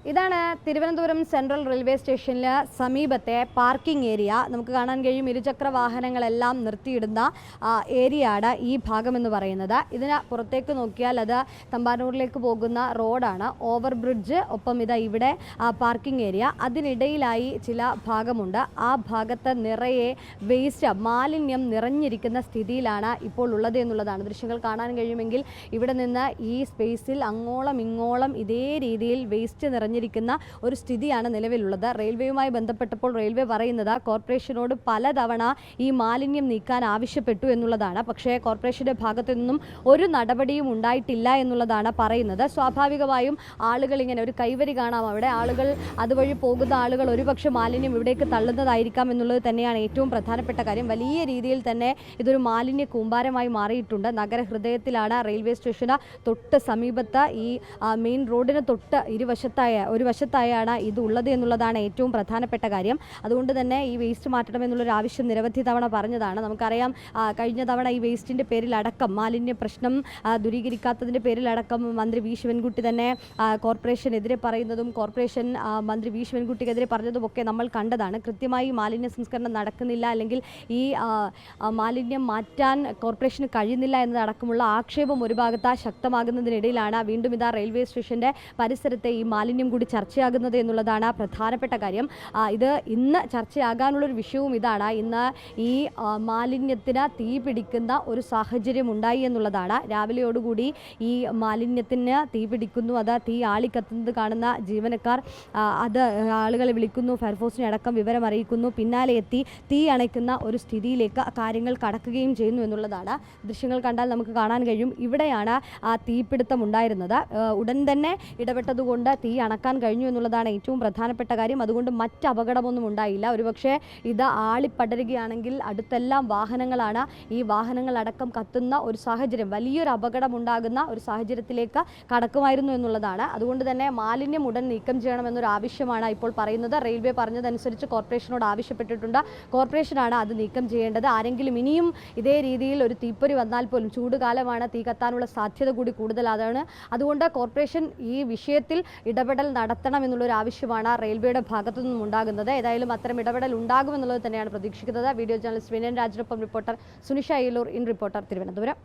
ഇതാണ് Thiruvananthapuram central railway സ്റ്റേഷനിലെ സമീപത്തെ പാർക്കിംഗ് ഏരിയ. നമുക്ക് കാണാൻ കഴിയും ഇരുചക്ര വാഹനങ്ങളെല്ലാം നിർത്തിയിടുന്ന ഏരിയയാണ് ഈ ഭാഗമെന്ന് പറയുന്നത്. ഇതിന് പുറത്തേക്ക് നോക്കിയാൽ അത് തമ്പാനൂരിലേക്ക് പോകുന്ന റോഡാണ്, ഓവർ ബ്രിഡ്ജ്, ഒപ്പം ഇതാ ഇവിടെ പാർക്കിംഗ് ഏരിയ. അതിനിടയിലായി ചില ഭാഗമുണ്ട്. ആ ഭാഗത്ത് നിറയെ വേസ്റ്റ്, മാലിന്യം നിറഞ്ഞിരിക്കുന്ന സ്ഥിതിയിലാണ് ഇപ്പോൾ ഉള്ളത് എന്നുള്ളതാണ്. ദൃശ്യങ്ങൾ കാണാൻ കഴിയുമെങ്കിൽ ഇവിടെ നിന്ന് ഈ സ്പേസിൽ അങ്ങോളം ഇങ്ങോളം ഇതേ രീതിയിൽ വേസ്റ്റ് നിറഞ്ഞിരിക്കുന്ന ഒരു സ്ഥിതിയാണ് നിലവിലുള്ളത്. റെയിൽവേയുമായി ബന്ധപ്പെട്ടപ്പോൾ റെയിൽവേ പറയുന്നത് കോർപ്പറേഷനോട് പലതവണ ഈ മാലിന്യം നീക്കാൻ ആവശ്യപ്പെട്ടു എന്നുള്ളതാണ്. പക്ഷേ കോർപ്പറേഷന്റെ ഭാഗത്തു നിന്നും ഒരു നടപടിയും ഉണ്ടായിട്ടില്ല എന്നുള്ളതാണ് പറയുന്നത്. സ്വാഭാവികമായും ആളുകൾ ഇങ്ങനെ ഒരു കൈവരി കാണാം, അവിടെ ആളുകൾ അതുവഴി പോകുന്ന ആളുകൾ ഒരുപക്ഷെ മാലിന്യം ഇവിടേക്ക് തള്ളുന്നതായിരിക്കാം എന്നുള്ളത് തന്നെയാണ് ഏറ്റവും പ്രധാനപ്പെട്ട കാര്യം. വലിയ രീതിയിൽ തന്നെ ഇതൊരു മാലിന്യ കൂമ്പാരമായി മാറിയിട്ടുണ്ട്. നഗരഹൃദയത്തിലാണ്, റെയിൽവേ സ്റ്റേഷന് തൊട്ട് സമീപത്ത് ഈ മെയിൻ റോഡിന് തൊട്ട് ഒരു വശത്തായാണ് ഇത് ഉള്ളത് എന്നുള്ളതാണ് ഏറ്റവും പ്രധാനപ്പെട്ട കാര്യം. അതുകൊണ്ട് തന്നെ ഈ വേസ്റ്റ് മാറ്റണമെന്നുള്ളൊരു ആവശ്യം നിരവധി തവണ പറഞ്ഞതാണ്. നമുക്കറിയാം, കഴിഞ്ഞ തവണ ഈ വേസ്റ്റിൻ്റെ പേരിലടക്കം, മാലിന്യ പ്രശ്നം ദൂരീകരിക്കാത്തതിൻ്റെ പേരിലടക്കം മന്ത്രി വി ശിവൻകുട്ടി തന്നെ കോർപ്പറേഷനെതിരെ പറയുന്നതും കോർപ്പറേഷൻ മന്ത്രി വി ശിവൻകുട്ടിക്കെതിരെ പറഞ്ഞതുമൊക്കെ നമ്മൾ കണ്ടതാണ്. കൃത്യമായി മാലിന്യ സംസ്കരണം നടക്കുന്നില്ല, അല്ലെങ്കിൽ ഈ മാലിന്യം മാറ്റാൻ കോർപ്പറേഷന് കഴിയുന്നില്ല എന്നതടക്കമുള്ള ആക്ഷേപം ഒരു ഭാഗത്ത് ശക്തമാകുന്നതിനിടയിലാണ് വീണ്ടും ഇതാ റെയിൽവേ സ്റ്റേഷൻ്റെ പരിസരത്തെ ഈ മാലിന്യം കൂടി ചർച്ചയാകുന്നത് എന്നുള്ളതാണ് പ്രധാനപ്പെട്ട കാര്യം. ഇത് ഇന്ന് ചർച്ചയാകാനുള്ളൊരു വിഷയവും ഇതാണ്. ഇന്ന് ഈ മാലിന്യത്തിന് തീ പിടിക്കുന്ന ഒരു സാഹചര്യം ഉണ്ടായി എന്നുള്ളതാണ്. രാവിലെയോടുകൂടി ഈ മാലിന്യത്തിന് തീ പിടിക്കുന്നു, അത് തീ ആളിക്കത്തുന്നത് കാണുന്ന ജീവനക്കാർ അത് ആളുകളെ വിളിക്കുന്നു, ഫയർഫോഴ്സിനെ അടക്കം വിവരം അറിയിക്കുന്നു. പിന്നാലെ എത്തി തീ അണയ്ക്കുന്ന ഒരു സ്ഥിതിയിലേക്ക് കാര്യങ്ങൾ കടക്കുകയും ചെയ്യുന്നു എന്നുള്ളതാണ്. ദൃശ്യങ്ങൾ കണ്ടാൽ നമുക്ക് കാണാൻ കഴിയും, ഇവിടെയാണ് ആ തീപിടുത്തം ഉണ്ടായിരുന്നത്. ഉടൻ തന്നെ ഇടപെട്ടതുകൊണ്ട് തീ അണക്കാൻ കഴിഞ്ഞു എന്നുള്ളതാണ് ഏറ്റവും പ്രധാനപ്പെട്ട കാര്യം. അതുകൊണ്ട് മറ്റ് അപകടമൊന്നും ഉണ്ടായില്ല. ഒരുപക്ഷെ ഇത് ആളിപ്പടരുകയാണെങ്കിൽ അടുത്തെല്ലാം വാഹനങ്ങളാണ്, ഈ വാഹനങ്ങളടക്കം കത്തുന്ന ഒരു സാഹചര്യം, വലിയൊരു അപകടം ഉണ്ടാകുന്ന ഒരു സാഹചര്യത്തിലേക്ക് കടക്കുമായിരുന്നു എന്നുള്ളതാണ്. അതുകൊണ്ട് തന്നെ മാലിന്യം ഉടൻ നീക്കം ചെയ്യണമെന്നൊരു ആവശ്യമാണ് ഇപ്പോൾ പറയുന്നത്. റെയിൽവേ പറഞ്ഞതനുസരിച്ച് കോർപ്പറേഷനോട് ആവശ്യപ്പെട്ടിട്ടുണ്ട്. കോർപ്പറേഷനാണ് അത് നീക്കം ചെയ്യേണ്ടത്. ആരെങ്കിലും ഇനിയും ഇതേ രീതിയിൽ ഒരു തീപ്പൊരി വന്നാൽ പോലും, ചൂടുകാലമാണ്, തീ കത്താനുള്ള സാധ്യത കൂടി കൂടുതലാണ്. അതുകൊണ്ട് കോർപ്പറേഷൻ ഈ വിഷയത്തിൽ ഇടപെടൽ നടത്തണം എന്നുള്ളൊരു ആവശ്യമാണ് റെയിൽവേയുടെ ഭാഗത്തു നിന്നും ഉണ്ടാകുന്നത്. ഏതായാലും അത്തരം ഇടപെടൽ ഉണ്ടാകുമെന്നുള്ളത് തന്നെയാണ് പ്രതീക്ഷിക്കുന്നത്. വീഡിയോ ജേർണലിസ്റ്റ് വിനയൻ രാജിനൊപ്പം reporter Sunisha Ayyalur, in reporter, Thiruvananthapuram.